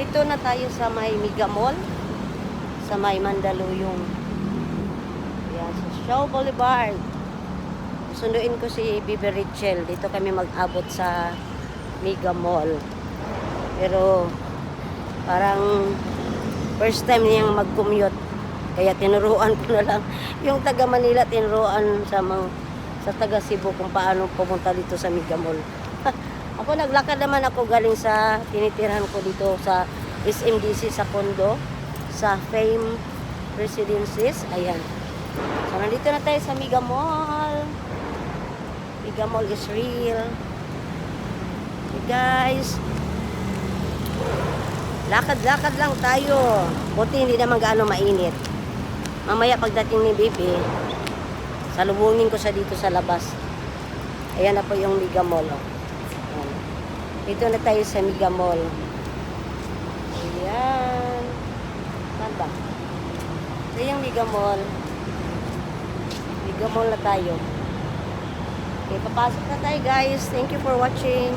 Dito na tayo sa may Mega Mall, sa may Mandaluyong. Yan, sa Shaw Boulevard. Sunduin ko si Bibi Richel. Dito kami mag-abot sa Mega Mall. Pero parang first time niyang mag-commute. Kaya tinuruan ko na lang. Yung taga Manila, tinuruan sa taga Cebu kung paano pumunta dito sa Mega Mall. Ako naglakad naman ako galing sa tinitirahan ko dito sa SMDC sa condo, sa Fame Residences. Ayan. So nandito na tayo sa Mega Mall. Mega Mall is real. Hey guys. Lakad-lakad lang tayo. Buti hindi naman gaano mainit. Mamaya pagdating ni Bibi, salubungin ko siya dito sa labas. Ayan na po yung Mega Mall. Oh. Ayan. Dito na tayo sa Mega Mall. Ayan. Saan ba? Ito yung Mega Mall. Mega Mall na tayo. Okay, papasok na tayo guys. Thank you for watching.